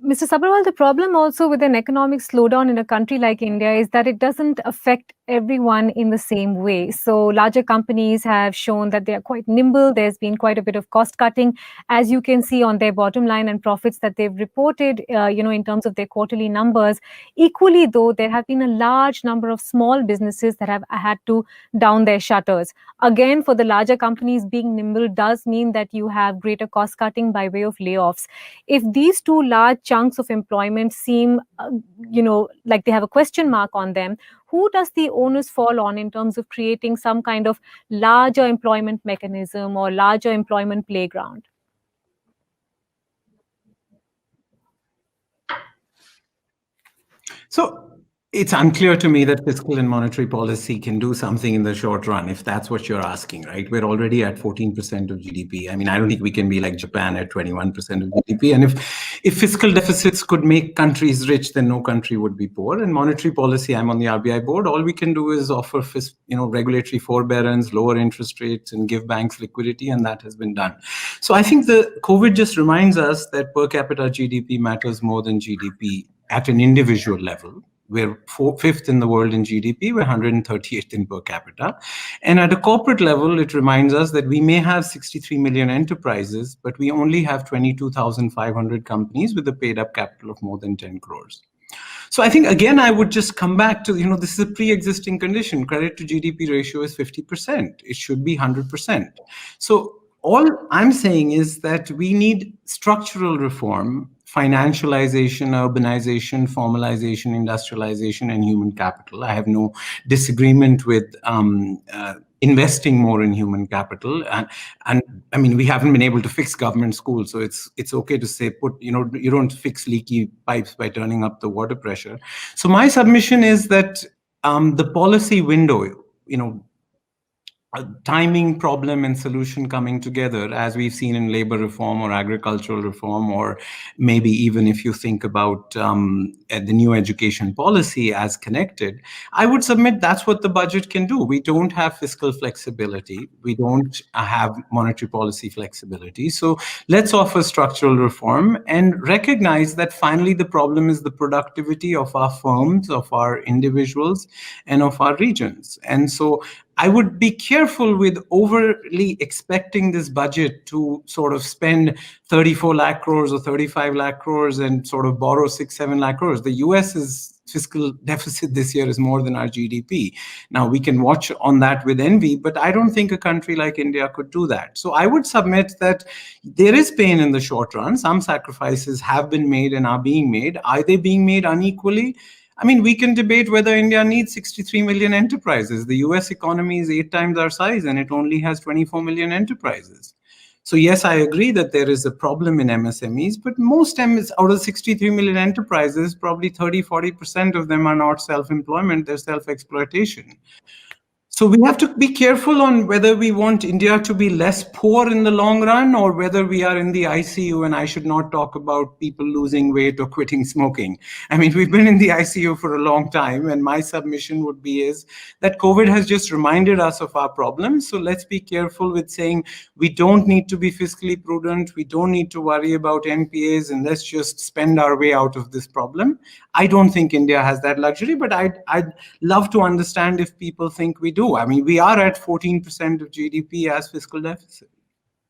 Mr. Sabharwal, the problem also with an economic slowdown in a country like India is that it doesn't affect everyone in the same way. So larger companies have shown that they are quite nimble. There's been quite a bit of cost cutting, as you can see on their bottom line and profits that they've reported, in terms of their quarterly numbers. Equally, though, there have been a large number of small businesses that have had to down their shutters. Again, for the larger companies, being nimble does mean that you have greater cost cutting by way of layoffs. If these two large chunks of employment seem, like they have a question mark on them, who does the onus fall on in terms of creating some kind of larger employment mechanism or larger employment playground? So it's unclear to me that fiscal and monetary policy can do something in the short run, if that's what you're asking, right? We're already at 14% of GDP. I mean, I don't think we can be like Japan at 21% of GDP. And if fiscal deficits could make countries rich, then no country would be poor. And monetary policy, I'm on the RBI board, all we can do is offer regulatory forbearance, lower interest rates, and give banks liquidity, and that has been done. So I think the COVID just reminds us that per capita GDP matters more than GDP at an individual level. We're fifth in the world in GDP, we're 138th in per capita. And at a corporate level, it reminds us that we may have 63 million enterprises, but we only have 22,500 companies with a paid up capital of more than 10 crores. So I think, again, I would just come back to, this is a pre-existing condition. Credit to GDP ratio is 50%. It should be 100%. So all I'm saying is that we need structural reform, financialization, urbanization, formalization, industrialization, and human capital. I have no disagreement with investing more in human capital. And I mean, we haven't been able to fix government schools, so it's okay to say, you don't fix leaky pipes by turning up the water pressure. So my submission is that the policy window, a timing problem and solution coming together, as we've seen in labor reform or agricultural reform, or maybe even if you think about the new education policy as connected, I would submit that's what the budget can do. We don't have fiscal flexibility. We don't have monetary policy flexibility. So let's offer structural reform and recognize that finally the problem is the productivity of our firms, of our individuals, and of our regions. And so I would be careful with overly expecting this budget to sort of spend 34 lakh crores or 35 lakh crores and sort of borrow 6-7 lakh crores. The US's fiscal deficit this year is more than our GDP. Now, we can watch on that with envy, but I don't think a country like India could do that. So I would submit that there is pain in the short run. Some sacrifices have been made and are being made. Are they being made unequally? I mean, we can debate whether India needs 63 million enterprises. The US economy is 8 times our size and it only has 24 million enterprises. So yes, I agree that there is a problem in MSMEs, but most out of 63 million enterprises, probably 30-40% of them are not self-employment, they're self-exploitation. So we have to be careful on whether we want India to be less poor in the long run or whether we are in the ICU, and I should not talk about people losing weight or quitting smoking. I mean, we've been in the ICU for a long time, and my submission would be is that COVID has just reminded us of our problems. So let's be careful with saying we don't need to be fiscally prudent, we don't need to worry about NPAs, and let's just spend our way out of this problem. I don't think India has that luxury, but I'd love to understand if people think we do. I mean, we are at 14% of GDP as fiscal deficit.